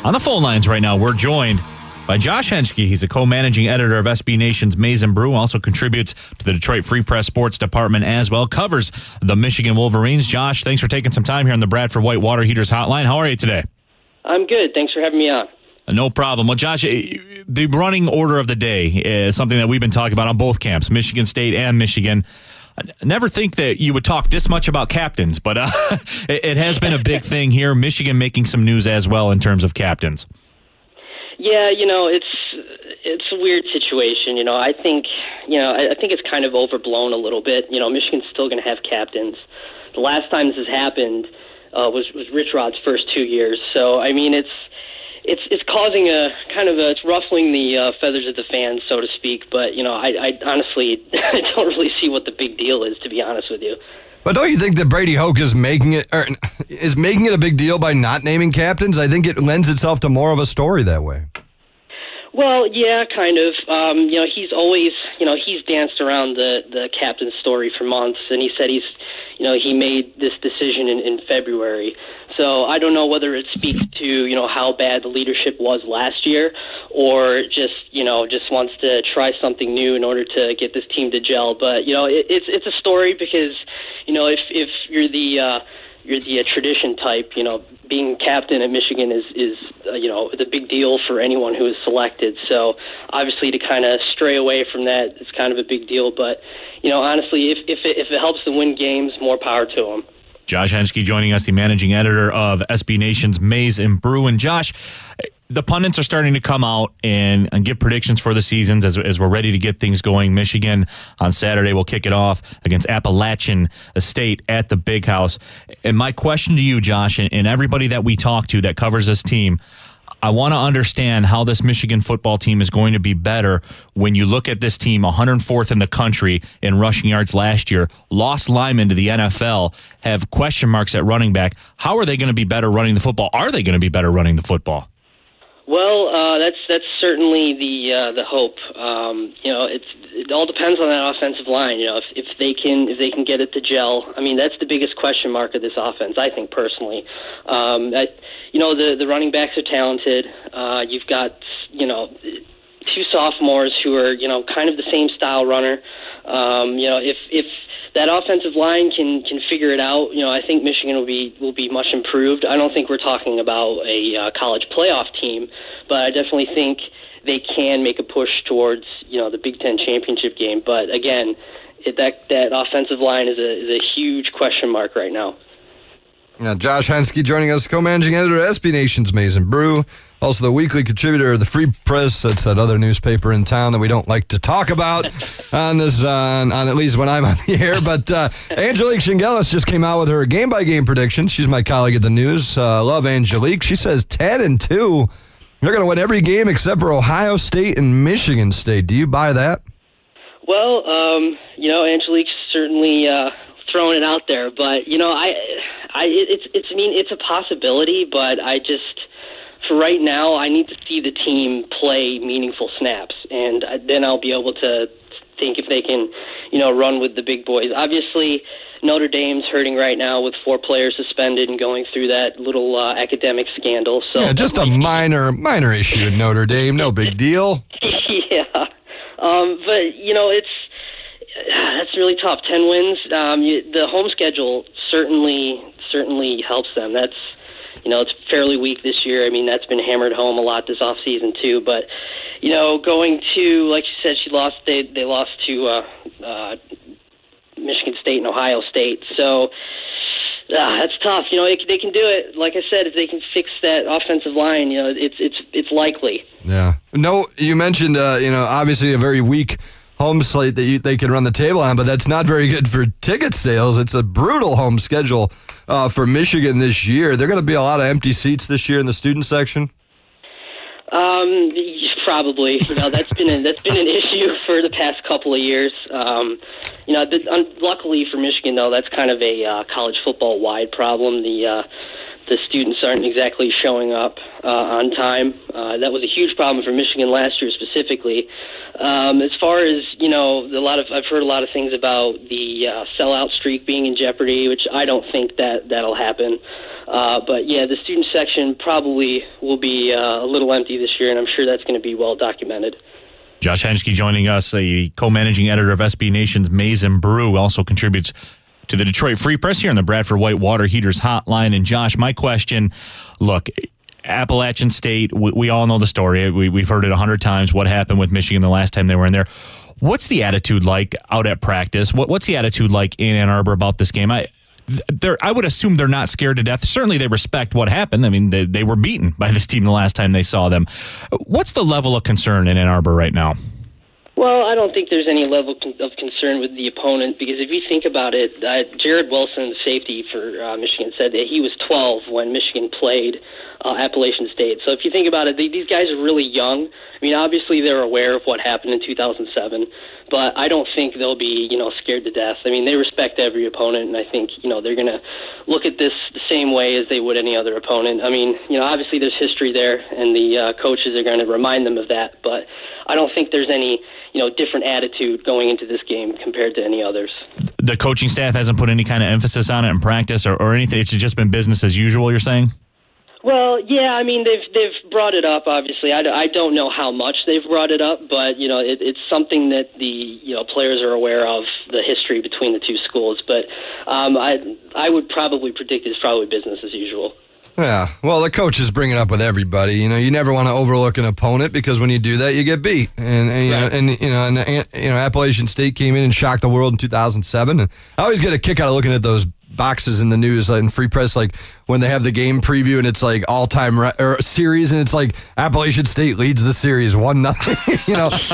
On the phone lines right now, we're joined by Josh Henschke. He's a co-managing editor of SB Nation's Maize and Brew, also contributes to the Detroit Free Press Sports Department as well, covers the Michigan Wolverines. Josh, thanks for taking some time here on the Bradford White Water Heaters Hotline. How are you today? I'm good. Thanks for having me on. No problem. Well, Josh, the running order of the day is something that we've been talking about on both camps, Michigan State and Michigan. I never think that you would talk this much about captains, but it has been a big thing here. Michigan making some news as well in terms of captains. Yeah, it's a weird situation. I think it's kind of overblown a little bit. Michigan's still going to have captains. The last time this has happened was Rich Rod's first 2 years. So I mean, it's causing it's ruffling the feathers of the fans, so to speak. But I honestly I don't really see what the big deal is, to be honest with you. But don't you think that Brady Hoke is making it a big deal by not naming captains? I think it lends itself to more of a story that way. Well, yeah, kind of. He's always, he's danced around the captain's story for months, and he said he made this decision in February. So I don't know whether it speaks to, how bad the leadership was last year, or just wants to try something new in order to get this team to gel. But, it's a story because, if you're the tradition type, being captain at Michigan is the big deal for anyone who is selected. So obviously to kind of stray away from that is kind of a big deal. But, honestly, if it helps to win games, more power to them. Josh Henschke joining us, the managing editor of SB Nation's Maize and Brew. And Josh, the pundits are starting to come out and give predictions for the seasons as we're ready to get things going. Michigan on Saturday will kick it off against Appalachian State at the Big House. And my question to you, Josh, and everybody that we talk to that covers this team, I want to understand how this Michigan football team is going to be better when you look at this team, 104th in the country in rushing yards last year, lost linemen to the NFL, have question marks at running back. How are they going to be better running the football? Are they going to be better running the football? Well, that's certainly the hope. It all depends on that offensive line. If they can get it to gel. I mean, that's the biggest question mark of this offense, I think personally. The running backs are talented. You've got two sophomores who are kind of the same style runner. If that offensive line can figure it out, I think Michigan will be much improved. I don't think we're talking about a college playoff team, but I definitely think they can make a push towards the Big Ten championship game. But again, that offensive line is a huge question mark right now. Josh Henschke joining us, co-managing editor of SB Nation's Maize and Brew, also the weekly contributor of the Free Press. That's that other newspaper in town that we don't like to talk about on at least when I'm on the air. But Angelique Shingelis just came out with her game-by-game predictions. She's my colleague at the News. Love Angelique. She says 10-2. They're going to win every game except for Ohio State and Michigan State. Do you buy that? Well, Angelique's certainly throwing it out there, but it's a possibility. But for right now, I need to see the team play meaningful snaps, and then I'll be able to think if they can, run with the big boys. Obviously, Notre Dame's hurting right now with 4 players suspended and going through that little academic scandal. So yeah, just a minor issue in Notre Dame, no big deal. Yeah, but that's really tough. 10 wins. The home schedule certainly helps them. That's it's fairly weak this year. I mean, that's been hammered home a lot this offseason too. But going to, like you said, they lost to Michigan State and Ohio State. So that's tough. They can do it. Like I said, if they can fix that offensive line, it's likely. Yeah. No, you mentioned obviously a very weak home slate that they can run the table on, but that's not very good for ticket sales. It's a brutal home schedule for Michigan this year. There are going to be a lot of empty seats this year in the student section. Probably. That's been an issue for the past couple of years. Luckily for Michigan, though, that's kind of a college football wide problem. The the students aren't exactly showing up on time. That was a huge problem for Michigan last year specifically. As far as, I've heard a lot of things about the sellout streak being in jeopardy, which I don't think that'll happen. But yeah, the student section probably will be a little empty this year, and I'm sure that's going to be well documented. Josh Henschke joining us, a co-managing editor of SB Nation's Maize and Brew, also contributes to the Detroit Free Press here on the Bradford White Water Heaters Hotline. And Josh, my question, look, Appalachian State, we all know the story. We've heard it 100 times, what happened with Michigan the last time they were in there. What's the attitude like out at practice? What's the attitude like in Ann Arbor about this game? I would assume they're not scared to death. Certainly they respect what happened. I mean, they were beaten by this team the last time they saw them. What's the level of concern in Ann Arbor right now? Well, I don't think there's any level of concern with the opponent, because if you think about it, Jared Wilson, the safety for Michigan, said that he was 12 when Michigan played Appalachian State. So if you think about it, these guys are really young. I mean, obviously they're aware of what happened in 2007, but I don't think they'll be, scared to death. I mean, they respect every opponent, and I think, they're going to look at this the same way as they would any other opponent. I mean, obviously there's history there, and the coaches are going to remind them of that, but I don't think there's any different attitude going into this game compared to any others. The coaching staff hasn't put any kind of emphasis on it in practice or anything? It's just been business as usual, you're saying? Well, yeah, I mean, they've brought it up, obviously. I don't know how much they've brought it up, but, it's something that the, players are aware of, the history between the two schools. But I would probably predict it's probably business as usual. Yeah, well, the coaches bring it up with everybody. You never want to overlook an opponent, because when you do that, you get beat. And Appalachian State came in and shocked the world in 2007. And I always get a kick out of looking at those boxes in the news in Free Press, like when they have the game preview and it's like all-time series, and it's like Appalachian State leads the series 1-0.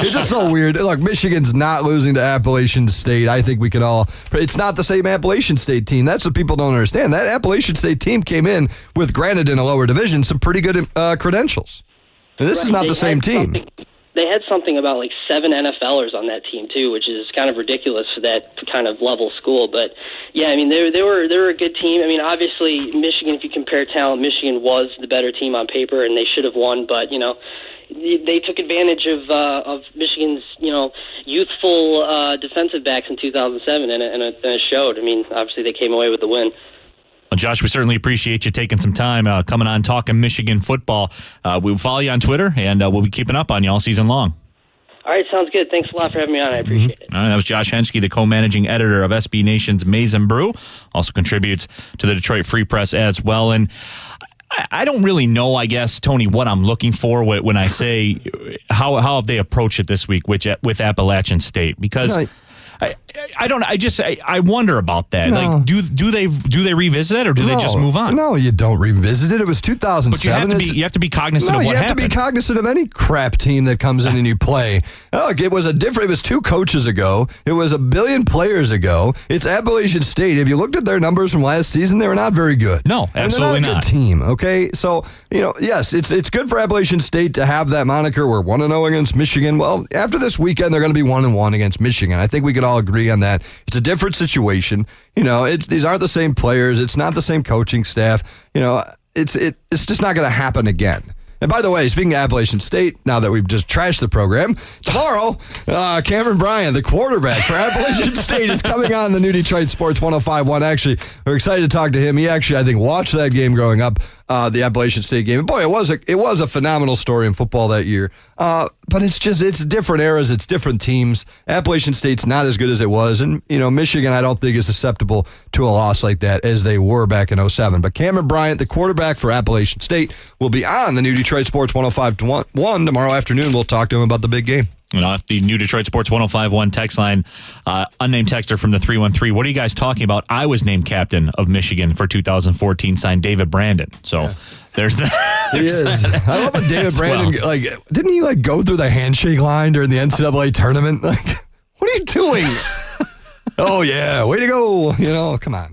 It's just so weird. Look, Michigan's not losing to Appalachian State. I think we can all. It's not the same Appalachian State team. That's what people don't understand. That Appalachian State team came in with, granted in a lower division, some pretty good credentials. And this is not the same team. They had something about like 7 NFLers on that team too, which is kind of ridiculous for that kind of level school. But yeah, I mean they were a good team. I mean, obviously Michigan, if you compare talent, Michigan was the better team on paper, and they should have won. But they took advantage of Michigan's youthful defensive backs in 2007, and it showed. I mean, obviously they came away with the win. Well, Josh, we certainly appreciate you taking some time coming on talking Michigan football. We'll follow you on Twitter, and we'll be keeping up on you all season long. All right, sounds good. Thanks a lot for having me on. I appreciate it. All right, that was Josh Henschke, the co-managing editor of SB Nation's Maize and Brew. Also contributes to the Detroit Free Press as well. And I don't really know, I guess, Tony, what I'm looking for when I say how have they approached it this week with Appalachian State, because. No, I wonder about that. No. Like, do they revisit it, or do they just move on? No, you don't revisit it. It was 2007. But you have to be cognizant of what happened. You have to be cognizant of any crap team that comes in and you play. Look, it was 2 coaches ago. It was 1 billion players ago. It's Appalachian State. If you looked at their numbers from last season, they were not very good. No, absolutely they're not. A good team. Okay, so yes, it's good for Appalachian State to have that moniker. We're 1-0 against Michigan. Well, after this weekend, they're going to be 1-1 against Michigan. I think we could all agree on that. It's a different situation. These aren't the same players. It's not the same coaching staff. It's just not going to happen again. And by the way, speaking of Appalachian State, now that we've just trashed the program, tomorrow, Cameron Bryant, the quarterback for Appalachian State, is coming on the new Detroit Sports 105.1. Actually, we're excited to talk to him. He actually, I think, watched that game growing up, the Appalachian State game. And boy, it was a phenomenal story in football that year. But it's different eras. It's different teams. Appalachian State's not as good as it was. And, Michigan, I don't think is susceptible to a loss like that as they were back in 2007. But Cameron Bryant, the quarterback for Appalachian State, will be on the new Detroit Sports 105.1 tomorrow afternoon. We'll talk to him about the big game. Off the new Detroit Sports 105.1 text line, unnamed texter from the 313. What are you guys talking about? I was named captain of Michigan for 2014, signed David Brandon. So there's that. He is. I love when David Brandon, didn't he go through the handshake line during the NCAA tournament? What are you doing? Oh, yeah. Way to go. Come on.